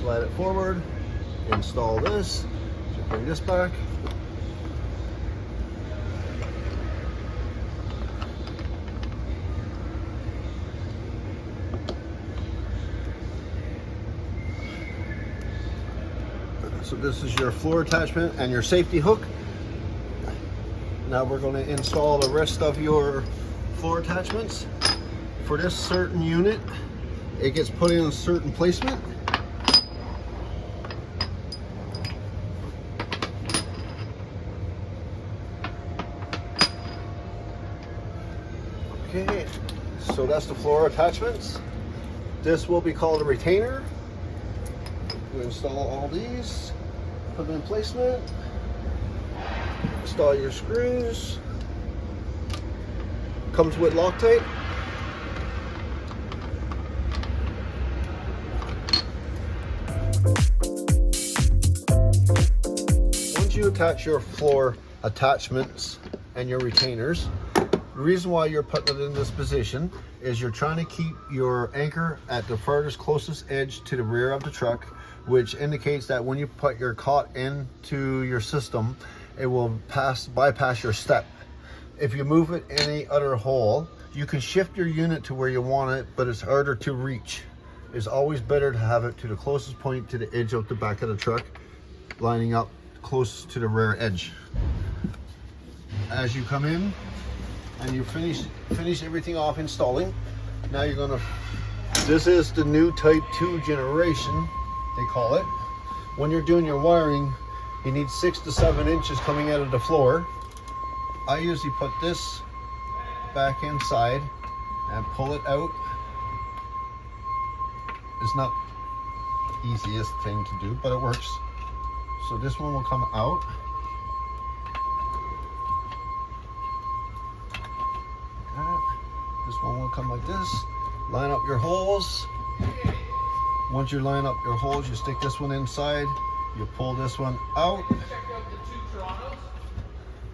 slide it forward, install this, just bring this back. So this is your floor attachment and your safety hook. Now we're going to install the rest of your floor attachments. For this certain unit, it gets put in a certain placement. Okay, so that's the floor attachments. This will be called a retainer. We install all these, put them in placement, install your screws. Comes with Loctite. Once you attach your floor attachments and your retainers, the reason why you're putting it in this position is you're trying to keep your anchor at the farthest closest edge to the rear of the truck, which indicates that when you put your cot into your system, it will bypass your step. If you move it any other hole, you can shift your unit to where you want it, but it's harder to reach. It's always better to have it to the closest point to the edge of the back of the truck, lining up close to the rear edge. As you come in and you finish everything off installing, now you're gonna, this is the new type 2 generation, they call it. When you're doing your wiring, you need 6 to 7 inches coming out of the floor. I usually put this back inside and pull it out. It's not the easiest thing to do, but it works. So this one will come out. Like that. This one will come like this. Line up your holes. Once you line up your holes, you stick this one inside. You pull this one out.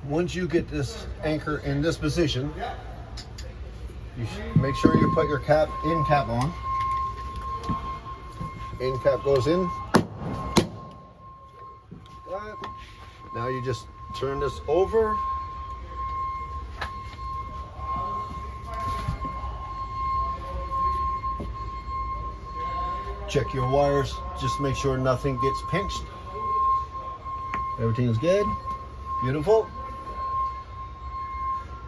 Once you get this anchor in this position, you should make sure you put your end cap on. End cap goes in. Now you just turn this over. Check your wires, just make sure nothing gets pinched. Everything's good, beautiful.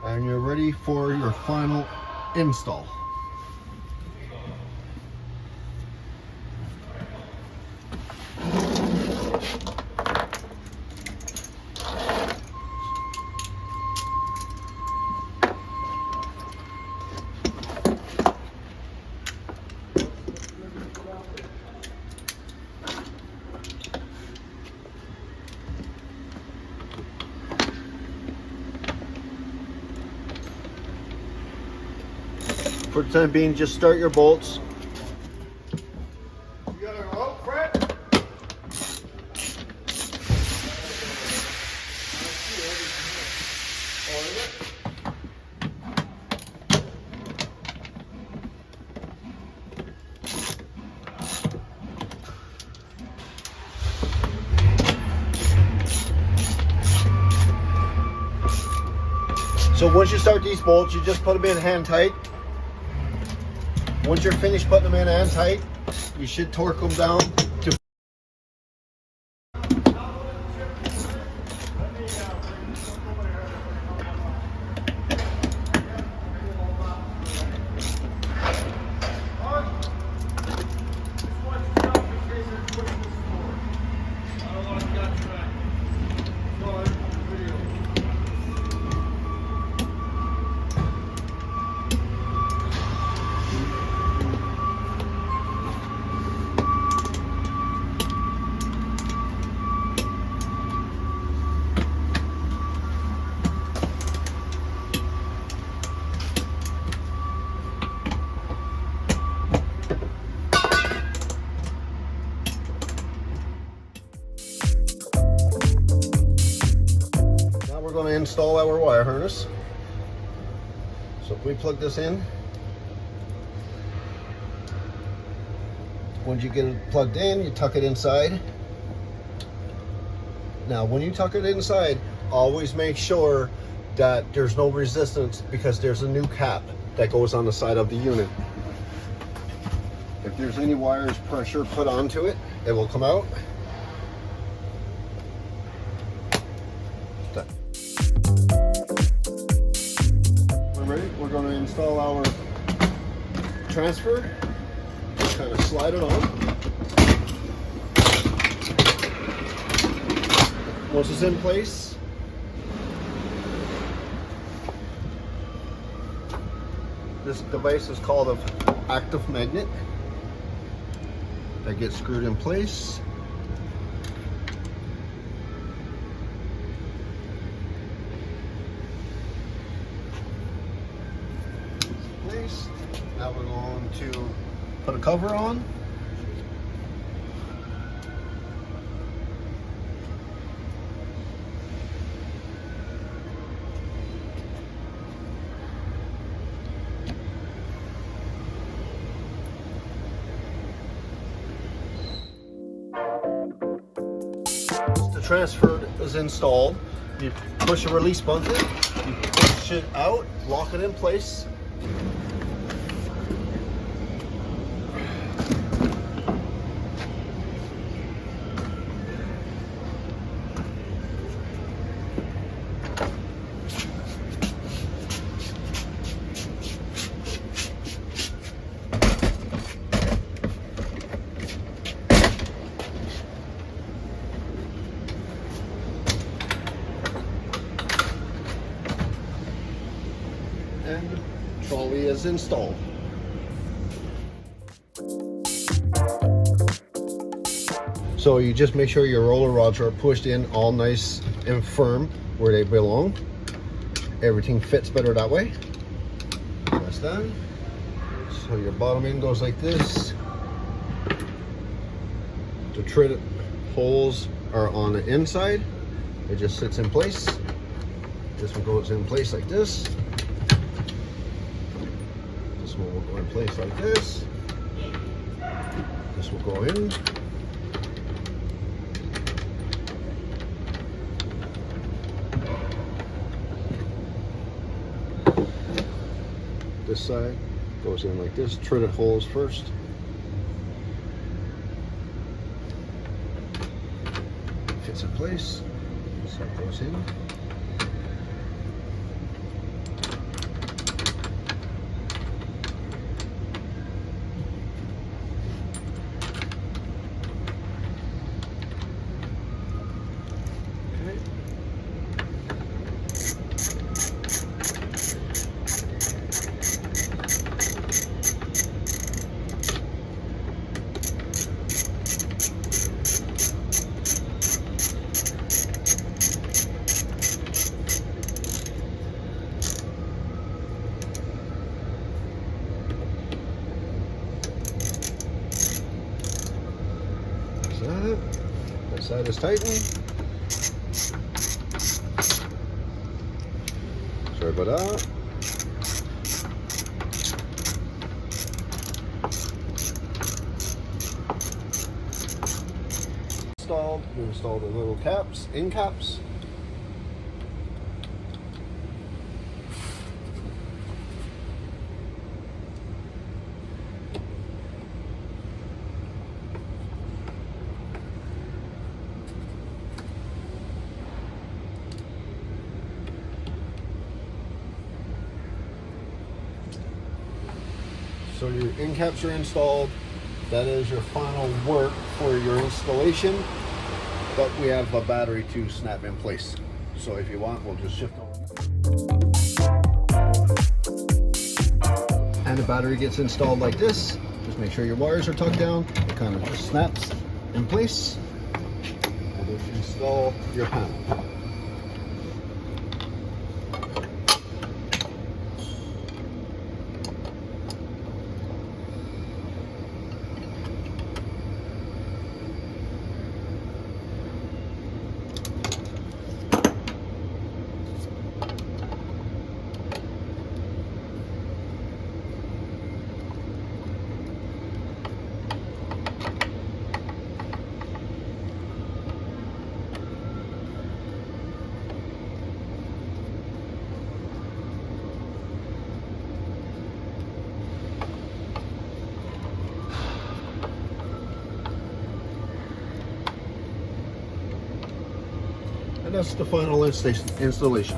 And you're ready for your final install. For the time being, just start your bolts. You got a rope, Fred? So once you start these bolts, you just put them in hand tight. Once you're finished putting them in hand tight, you should torque them down to going to install our wire harness. So if we plug this in, Once you get it plugged in, you tuck it inside. Now, when you tuck it inside, always make sure that there's no resistance, because there's a new cap that goes on the side of the unit. If there's any wires pressure put onto it, it will come out. Done. We're ready. We're going to install our transfer. Just kind of slide it on. Once it's in place, this device is called an active magnet that gets screwed in place. Now we're going to put a cover on. The transfer is installed. You push the release button, you push it out, lock it in place. And trolley is installed. So you just make sure your roller rods are pushed in all nice and firm where they belong. Everything fits better that way. That's done. So your bottom end goes like this. The threaded holes are on the inside. It just sits in place. This one goes in place like this. This one will go in place like this. This will go in. This side goes in like this. Threaded holes first. Fits in place. So it goes in. That side is tightened. Sorry about that. We installed the little caps, end caps. So your end caps are installed. That is your final work for your installation. But we have a battery to snap in place. So if you want, we'll just shift over. And the battery gets installed like this. Just make sure your wires are tucked down. It kind of just snaps in place. And then install your panel. that's the final installation.